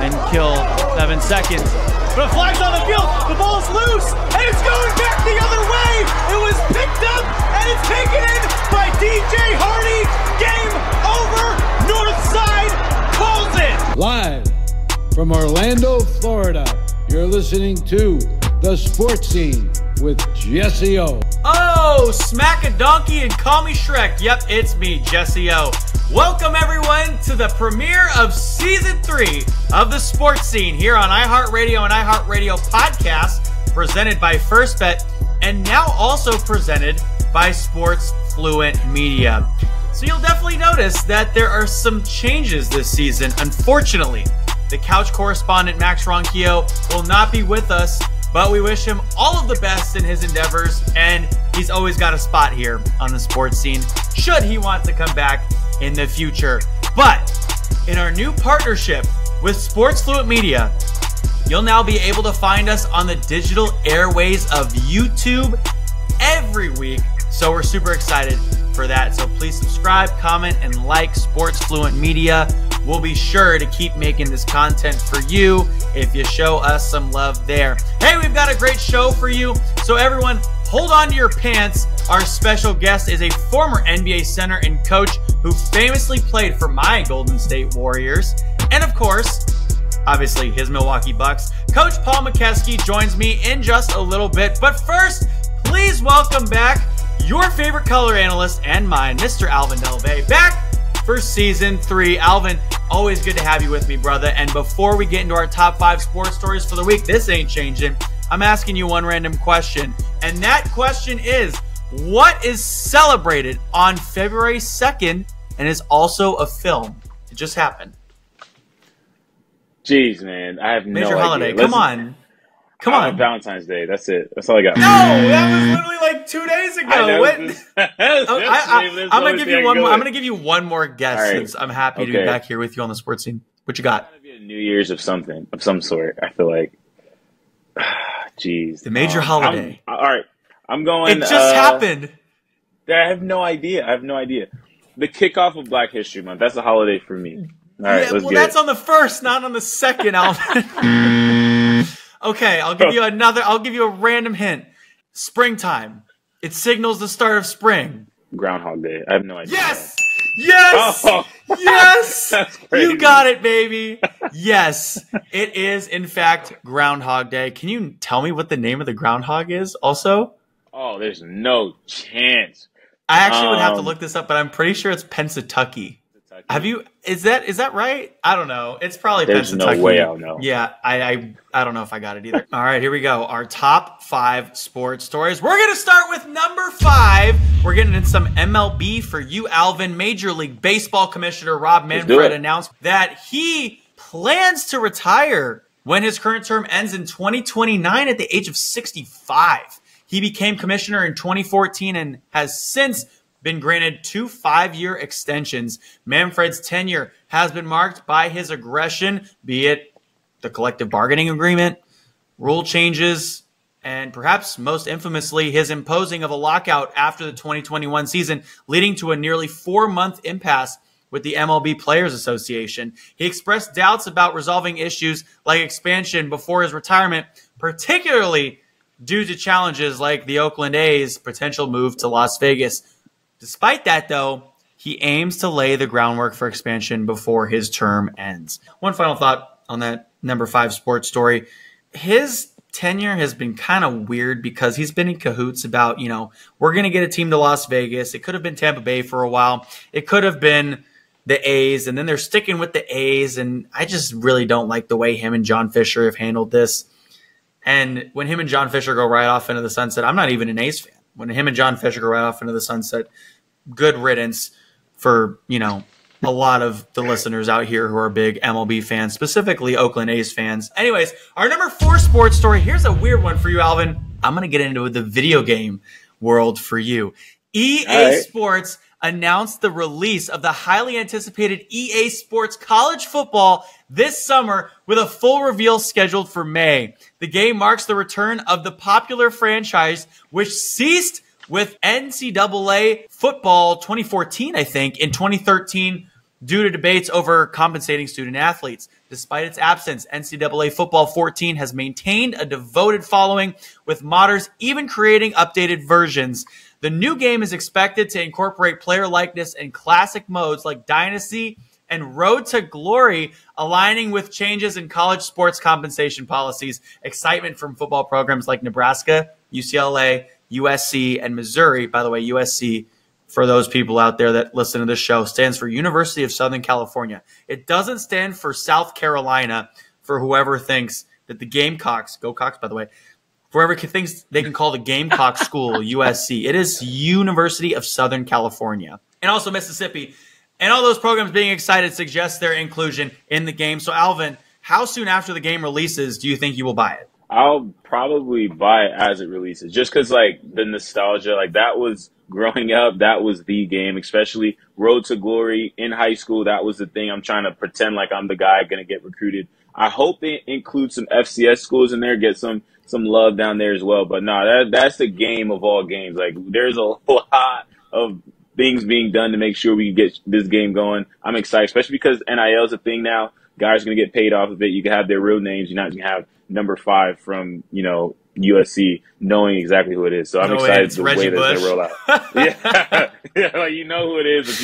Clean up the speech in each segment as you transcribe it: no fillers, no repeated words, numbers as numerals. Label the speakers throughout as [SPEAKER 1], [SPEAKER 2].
[SPEAKER 1] and kill 7 seconds. But a flag's on the field, the ball's loose, and it's going back the other way! It was picked up, and it's taken in by DJ Hardy! Game over! Northside calls it!
[SPEAKER 2] Live from Orlando, Florida, you're listening to The Sports Scene with Jesse Ough.
[SPEAKER 1] Oh, smack a donkey and call me Shrek. Yep, it's me, Jesse Ough. Welcome, everyone, to the premiere of Season 3 of The Sports Scene here on iHeartRadio and iHeartRadio Podcast, presented by First Bet, and now also presented by Sports Fluent Media. So you'll definitely notice that there are some changes this season. Unfortunately, the couch correspondent Max Ronquillo will not be with us, but we wish him all of the best in his endeavors, and he's always got a spot here on The Sports Scene, should he want to come back in the future. But in our new partnership with Sports Fluent Media, you'll now be able to find us on the digital airways of YouTube every week. So we're super excited for that. So please subscribe, comment, and like Sports Fluent Media. We'll be sure to keep making this content for you if you show us some love there. Hey, we've got a great show for you. So everyone, hold on to your pants. Our special guest is a former NBA center and coach who famously played for my Golden State Warriors. And of course, obviously his Milwaukee Bucks. Coach Paul McKeskey joins me in just a little bit. But first, please welcome back your favorite color analyst and mine, Mr. Alvin Delvey, back for Season 3. Alvin, always good to have you with me, brother. And before we get into our top 5 sports stories for the week, this ain't changing. I'm asking you one random question. And that question is, what is celebrated on February 2nd and is also a film? It just happened.
[SPEAKER 3] Jeez, man. I have no idea.
[SPEAKER 1] Major holiday. Come on. Come on.
[SPEAKER 3] Valentine's Day. That's it. That's all I got.
[SPEAKER 1] No, that was literally like 2 days ago. I'm gonna give you one more. I'm gonna give you one more guess, right, since I'm happy to be back here with you on The Sports Scene. What you got?
[SPEAKER 3] It's gotta be a New Year's of something, of some sort. I feel like. Jeez.
[SPEAKER 1] The major holiday.
[SPEAKER 3] All right. I'm going.
[SPEAKER 1] It just happened.
[SPEAKER 3] I have no idea. The kickoff of Black History Month. That's a holiday for me. All right, let's get
[SPEAKER 1] that's on the 1st, not on the 2nd, Alvin. Okay, I'll give you a random hint. Springtime. It signals the start of spring.
[SPEAKER 3] Groundhog Day. I have no idea.
[SPEAKER 1] Yes! Yes! Oh, yes!
[SPEAKER 3] That's crazy.
[SPEAKER 1] You got it, baby. Yes, it is, in fact, Groundhog Day. Can you tell me what the name of the groundhog is also?
[SPEAKER 3] Oh, there's no chance.
[SPEAKER 1] I actually would have to look this up, but I'm pretty sure it's Pennsatucky. Have you? Is that right? I don't know. It's probably
[SPEAKER 3] There's
[SPEAKER 1] Pennsatucky.
[SPEAKER 3] No way I'll know.
[SPEAKER 1] Yeah, I don't know if I got it either. All right, here we go. Our top 5 sports stories. We're gonna start with number 5. We're getting in some MLB for you, Alvin. Major League Baseball Commissioner Rob Manfred announced that he plans to retire when his current term ends in 2029 at the age of 65. He became commissioner in 2014 and has since been granted 2 5-year extensions. Manfred's tenure has been marked by his aggression, be it the collective bargaining agreement, rule changes, and perhaps most infamously, his imposing of a lockout after the 2021 season, leading to a nearly 4-month impasse with the MLB Players Association. He expressed doubts about resolving issues like expansion before his retirement, particularly due to challenges like the Oakland A's' potential move to Las Vegas. Despite that, though, he aims to lay the groundwork for expansion before his term ends. One final thought on that number 5 sports story. His tenure has been kind of weird because he's been in cahoots about, we're going to get a team to Las Vegas. It could have been Tampa Bay for a while. It could have been the A's, and then they're sticking with the A's, and I just really don't like the way him and John Fisher have handled this. And when him and John Fisher go right off into the sunset, I'm not even an A's fan. When him and John Fisher go right off into the sunset, good riddance for, a lot of the listeners out here who are big MLB fans, specifically Oakland A's fans. Anyways, our number 4 sports story. Here's a weird one for you, Alvin. I'm going to get into the video game world for you. EA Sports announced the release of the highly anticipated EA Sports College Football this summer with a full reveal scheduled for May. The game marks the return of the popular franchise, which ceased with NCAA football 2014, I think. In 2013, due to debates over compensating student athletes. Despite its absence, NCAA Football 14 has maintained a devoted following, with modders even creating updated versions. The new game is expected to incorporate player likeness and classic modes like Dynasty and Road to Glory, aligning with changes in college sports compensation policies. Excitement from football programs like Nebraska, UCLA, USC, and Missouri. By the way, USC, for those people out there that listen to this show, stands for University of Southern California. It doesn't stand for South Carolina, for whoever thinks that the Gamecocks, go Cox, by the way, whoever thinks they can call the Gamecock school USC. It is University of Southern California. And also Mississippi. And all those programs being excited suggests their inclusion in the game. So, Alvin, how soon after the game releases do you think you will buy it?
[SPEAKER 3] I'll probably buy it as it releases, just because, like, the nostalgia, like, that was growing up, that was the game, especially Road to Glory in high school. That was the thing. I'm trying to pretend like I'm the guy going to get recruited. I hope they include some FCS schools in there, get some love down there as well. But no, that's the game of all games. Like, there's a lot of things being done to make sure we can get this game going. I'm excited, especially because NIL is a thing now. Guys are going to get paid off of it. You can have their real names. You're not going to have number 5 from, USC knowing exactly who it is. So I'm excited the way that they roll out. Yeah, like, you know who it is, but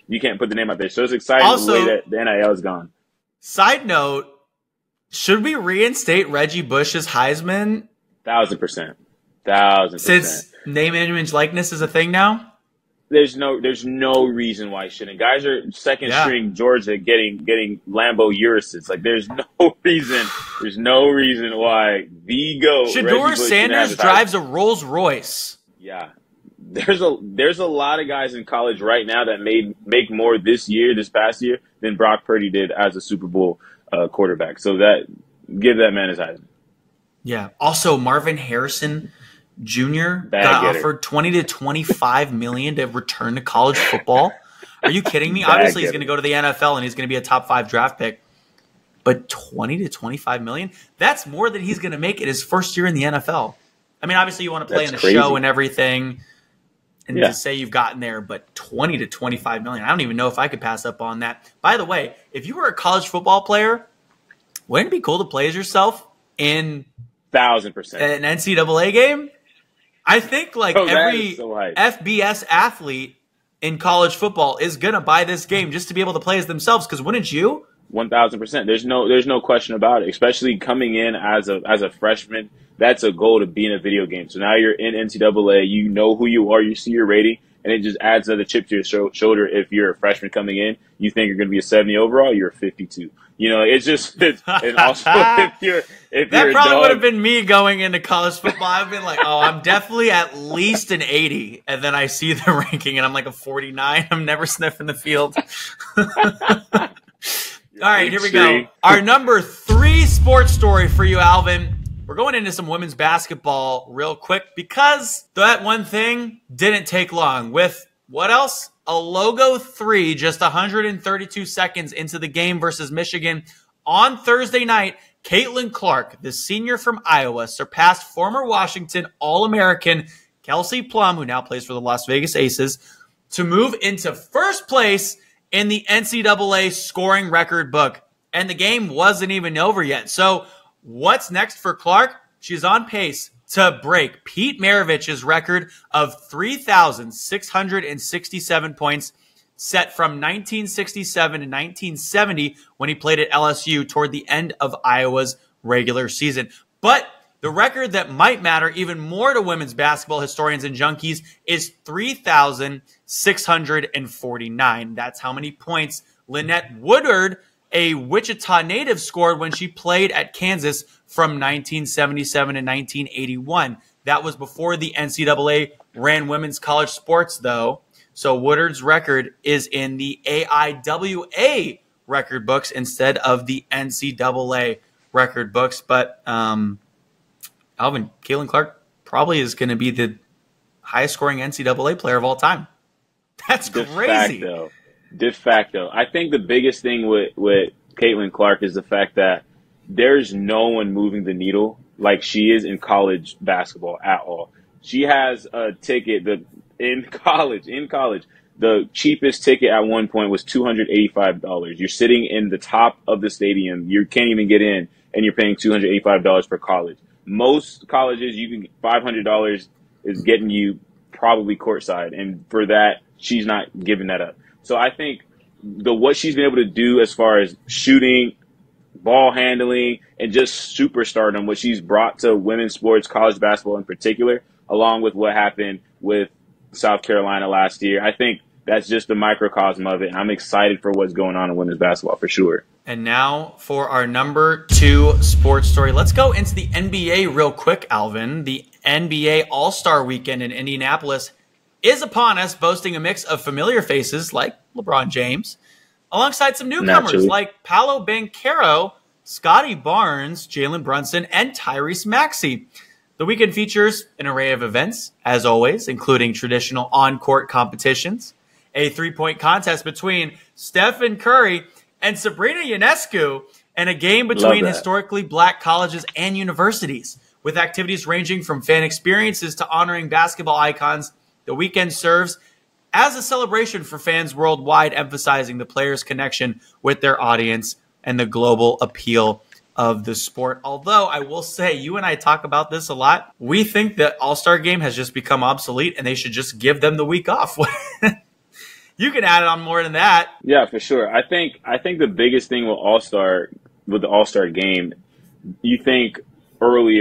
[SPEAKER 3] you can't put the name out there. So it's exciting
[SPEAKER 1] also,
[SPEAKER 3] the way that the NIL is gone.
[SPEAKER 1] Side note, should we reinstate Reggie Bush's Heisman?
[SPEAKER 3] 1,000%. 1,000%.
[SPEAKER 1] Since name, image, likeness is a thing now?
[SPEAKER 3] There's no reason why it shouldn't. Guys are second string Georgia getting Lambo Urises. Like, there's no reason why the GOAT
[SPEAKER 1] Shedeur Sanders drives a Rolls Royce.
[SPEAKER 3] Yeah. There's a lot of guys in college right now that make more this past year than Brock Purdy did as a Super Bowl quarterback. So give that man his Heisman.
[SPEAKER 1] Yeah. Also, Marvin Harrison Jr. got offered $20 to $25 million to return to college football. Are you kidding me? Obviously, he's going to go to the NFL and he's going to be a top 5 draft pick. But $20 to $25 million? That's more than he's going to make in his first year in the NFL. I mean, obviously, you want to play in a show and everything, and to say you've gotten there, but $20 to $25 million. I don't even know if I could pass up on that. By the way, if you were a college football player, wouldn't it be cool to play as yourself in
[SPEAKER 3] 1,000%
[SPEAKER 1] an NCAA game? I think every FBS athlete in college football is going to buy this game just to be able to play as themselves, because wouldn't you?
[SPEAKER 3] 1,000%. There's no question about it, especially coming in as a freshman. That's a goal, to be in a video game. So now you're in NCAA, you know who you are, you see your rating, and it just adds another chip to your shoulder. If you're a freshman coming in, you think you're going to be a 70 overall, you're a 52. And also if
[SPEAKER 1] that
[SPEAKER 3] you're
[SPEAKER 1] probably would have been me going into college football. I've been like, I'm definitely at least an 80, and then I see the ranking and I'm like a 49. I'm never sniffing the field. All right, here we go. Our number 3 sports story for you, Alvin. We're going into some women's basketball real quick because that one thing didn't take long. With what else? A logo 3, just 132 seconds into the game versus Michigan. On Thursday night, Caitlin Clark, the senior from Iowa, surpassed former Washington All-American Kelsey Plum, who now plays for the Las Vegas Aces, to move into first place in the NCAA scoring record book. And the game wasn't even over yet. So what's next for Clark? She's on pace to break Pete Maravich's record of 3,667 points, set from 1967 to 1970 when he played at LSU toward the end of Iowa's regular season. But the record that might matter even more to women's basketball historians and junkies is 3,649. That's how many points Lynette Woodard, a Wichita native, scored when she played at Kansas from 1977 to 1981. That was before the NCAA ran women's college sports, though. So Woodard's record is in the AIWA record books instead of the NCAA record books. But Alvin, Caitlin Clark probably is going to be the highest scoring NCAA player of all time. That's crazy.
[SPEAKER 3] De facto. I think the biggest thing with Caitlin Clark is the fact that there's no one moving the needle like she is in college basketball at all. She has a ticket in college. The cheapest ticket at one point was $285. You're sitting in the top of the stadium. You can't even get in, and you're paying $285 for college. Most colleges, you can $500 is getting you probably courtside, and for that, she's not giving that up. So I think what she's been able to do as far as shooting, ball handling, and just superstardom, what she's brought to women's sports, college basketball in particular, along with what happened with South Carolina last year. I think that's just the microcosm of it. And I'm excited for what's going on in women's basketball for sure.
[SPEAKER 1] And now for our number 2 sports story. Let's go into the NBA real quick, Alvin. The NBA All-Star Weekend in Indianapolis is upon us, boasting a mix of familiar faces like LeBron James, alongside some newcomers like Paolo Banchero, Scotty Barnes, Jalen Brunson, and Tyrese Maxey. The weekend features an array of events, as always, including traditional on-court competitions, a three-point contest between Stephen Curry and Sabrina Ionescu, and a game between historically black colleges and universities. With activities ranging from fan experiences to honoring basketball icons, the weekend serves as a celebration for fans worldwide, emphasizing the players' connection with their audience and the global appeal of the sport. Although I will say, you and I talk about this a lot, we think that All-Star Game has just become obsolete and they should just give them the week off. You can add on more than that.
[SPEAKER 3] Yeah, for sure. I think the biggest thing with the All-Star Game, you think early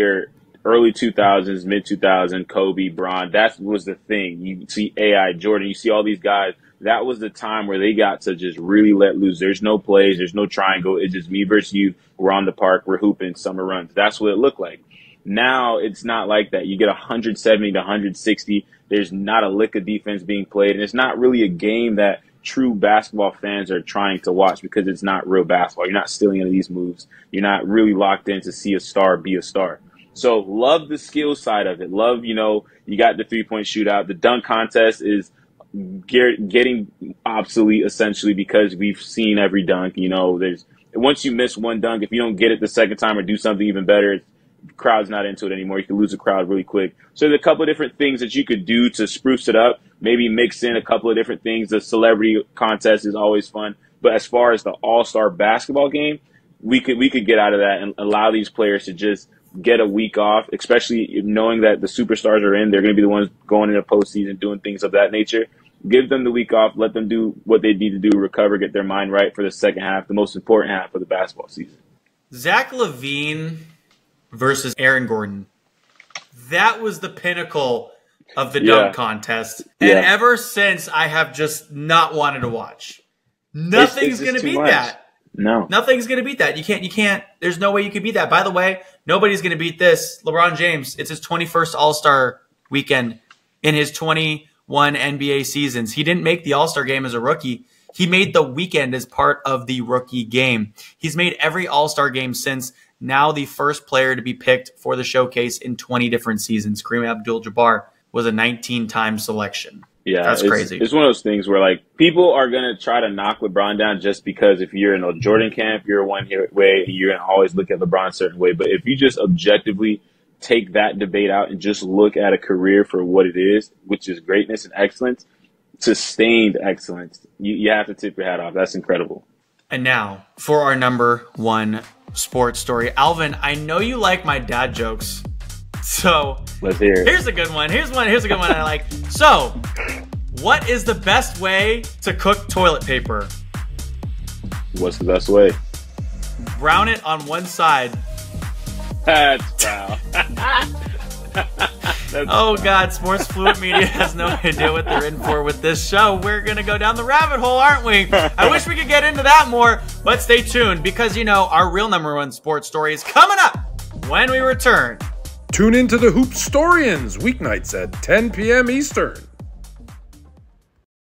[SPEAKER 3] 2000s, mid 2000s, Kobe, Bron, that was the thing. You see AI, Jordan, you see all these guys. That was the time where they got to just really let loose. There's no plays. There's no triangle. It's just me versus you. We're on the park. We're hooping summer runs. That's what it looked like. Now it's not like that. You get 170 to 160. There's not a lick of defense being played. And it's not really a game that true basketball fans are trying to watch because it's not real basketball. You're not stealing any of these moves. You're not really locked in to see a star be a star. So love the skill side of it. Love, you got the 3-point shootout. The dunk contest is getting obsolete essentially because we've seen every dunk. Once you miss one dunk, if you don't get it the second time or do something even better, the crowd's not into it anymore. You can lose the crowd really quick. So there's a couple of different things that you could do to spruce it up. Maybe mix in a couple of different things. The celebrity contest is always fun. But as far as the all-star basketball game, we could get out of that and allow these players to just get a week off, especially knowing that the superstars are in. They're going to be the ones going into postseason, doing things of that nature. Give them the week off. Let them do what they need to do, recover, get their mind right for the second half, the most important half of the basketball season.
[SPEAKER 1] Zach LaVine versus Aaron Gordon. That was the pinnacle of the dunk contest. And ever since, I have just not wanted to watch. Nothing's going to beat that.
[SPEAKER 3] No.
[SPEAKER 1] Nothing's going to beat that. You can't, there's no way you could beat that. By the way, nobody's going to beat this. LeBron James, it's his 21st All-Star weekend in his 21 NBA seasons. He didn't make the All-Star game as a rookie. He made the weekend as part of the rookie game. He's made every All-Star game since, now the first player to be picked for the showcase in 20 different seasons. Kareem Abdul-Jabbar was a 19-time selection. Yeah, that's crazy.
[SPEAKER 3] It's one of those things where, people are going to try to knock LeBron down just because if you're in a Jordan camp, you're one way, you're going to always look at LeBron a certain way. But if you just objectively take that debate out and just look at a career for what it is, which is greatness and excellence, sustained excellence, you have to tip your hat off. That's incredible.
[SPEAKER 1] And now for our number 1 sports story. Alvin, I know you like my dad jokes. So
[SPEAKER 3] let's hear it.
[SPEAKER 1] Here's a good one. Here's a good one I like. So, what is the best way to cook toilet paper?
[SPEAKER 3] What's the best way?
[SPEAKER 1] Brown it on one side.
[SPEAKER 3] That's foul.
[SPEAKER 1] Oh God, Sports Fluent Media has no idea what they're in for with this show. We're gonna go down the rabbit hole, aren't we? I wish we could get into that more, but stay tuned because our real number 1 sports story is coming up when we return.
[SPEAKER 4] Tune into the Hoopstorians weeknights at 10 p.m. Eastern.